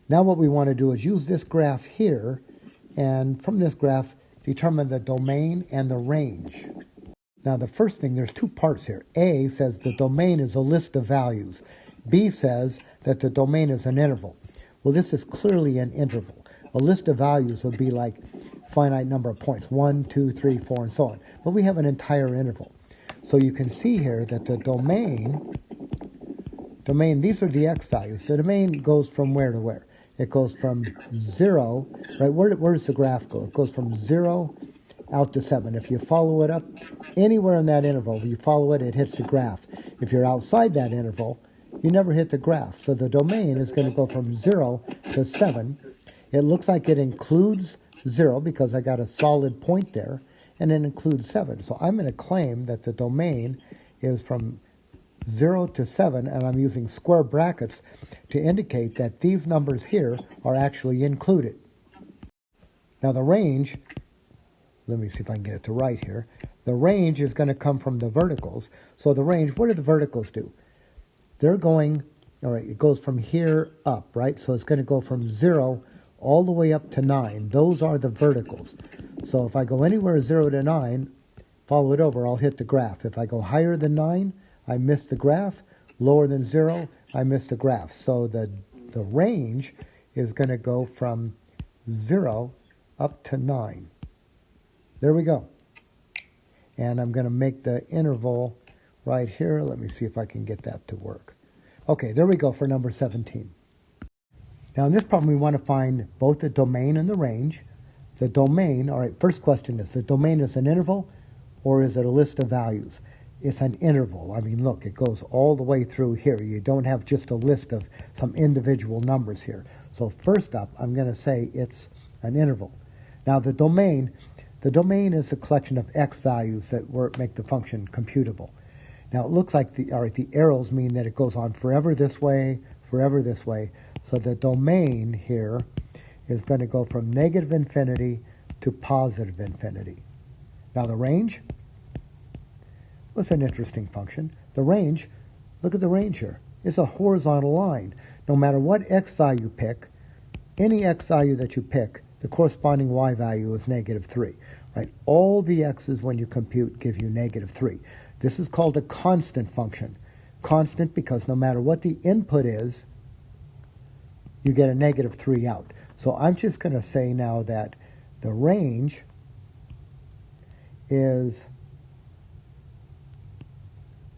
Now what we want to do is use this graph here, and from this graph, determine the domain and the range. Now the first thing, there's two parts here. A says the domain is a list of values. B says that the domain is an interval. Well, this is clearly an interval. A list of values would be like finite number of points, 1, 2, 3, 4, and so on. But we have an entire interval. So you can see here that the domain, these are the x values. The domain goes from where to where? It goes from 0, right? Where does the graph go? It goes from 0 out to 7. If you follow it up anywhere in that interval, if you follow it, it hits the graph. If you're outside that interval, you never hit the graph. So the domain is going to go from 0 to 7. It looks like it includes 0 because I got a solid point there, and it includes 7. So I'm going to claim that the domain is from 0 to 7, and I'm using square brackets to indicate that these numbers here are actually included. Now the range, let me see if I can get it to right here. The range is going to come from the verticals. So the range, what do the verticals do? They're going, all right, it goes from here up, right? So it's going to go from 0 all the way up to 9. Those are the verticals. So if I go anywhere 0 to 9, follow it over, I'll hit the graph. If I go higher than 9, I miss the graph. Lower than 0, I miss the graph. So the range is going to go from 0 up to 9. There we go. And I'm going to make the interval right here. Let me see if I can get that to work. Okay, there we go for number 17. Now in this problem, we want to find both the domain and the range. The domain, all right, first question is, the domain is an interval or is it a list of values? It's an interval. I mean, look, it goes all the way through here. You don't have just a list of some individual numbers here. So first up, I'm going to say it's an interval. Now the domain is a collection of x values that make the function computable. Now it looks like the arrows mean that it goes on forever this way, forever this way. So the domain here is going to go from negative infinity to positive infinity. Now the range, what's an interesting function? The range, look at the range here. It's a horizontal line. No matter what x value you pick, any x value that you pick, the corresponding y value is negative 3. Right? All the x's when you compute give you negative 3. This is called a constant function. Constant because no matter what the input is, you get a negative 3 out. So I'm just going to say now that the range is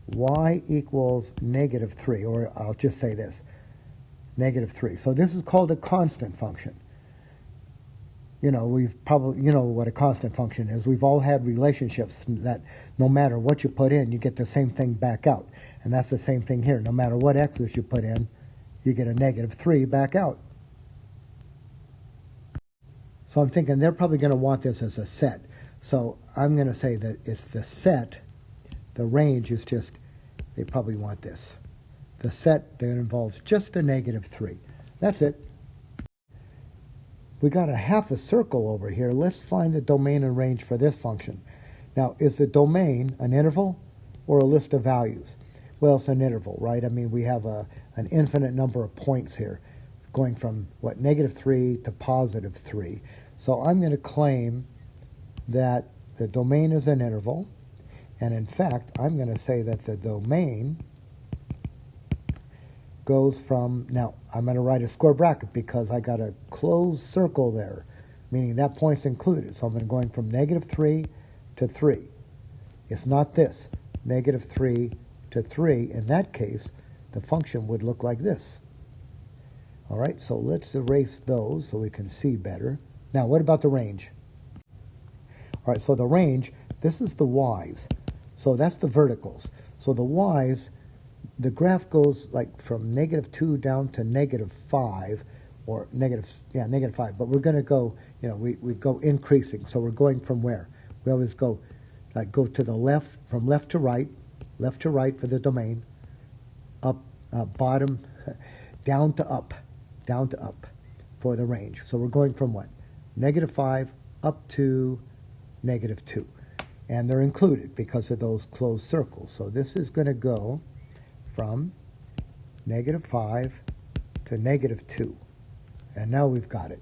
y equals negative 3, or I'll just say this, negative 3. So this is called a constant function. You know, you know what a constant function is. We've all had relationships that no matter what you put in, you get the same thing back out. And that's the same thing here. No matter what x's you put in, you get a negative 3 back out. So I'm thinking they're probably going to want this as a set. So I'm going to say that it's the set. The range is just, they probably want this. The set that involves just a negative 3. That's it. We got a half a circle over here. Let's find the domain and range for this function. Now, is the domain an interval or a list of values? Well, it's an interval, right? I mean, we have an infinite number of points here, going from, what, negative 3 to positive 3. So I'm going to claim that the domain is an interval. And in fact, I'm going to say that the domain goes from, now I'm going to write a square bracket because I got a closed circle there, meaning that point's included. So I'm going from negative 3 to 3. It's not this, negative 3 to 3. In that case, the function would look like this. All right, so let's erase those so we can see better. Now, what about the range? All right, so the range, this is the y's. So that's the verticals. So the y's, the graph goes like from negative 2 down to negative 5, or negative 5. But we're going to go, we go increasing. So we're going from where? We always go to the left, from left to right for the domain, up, bottom, down to up for the range. So we're going from what? Negative 5 up to negative 2. And they're included because of those closed circles. So this is going to go from negative 5 to negative 2. And now we've got it.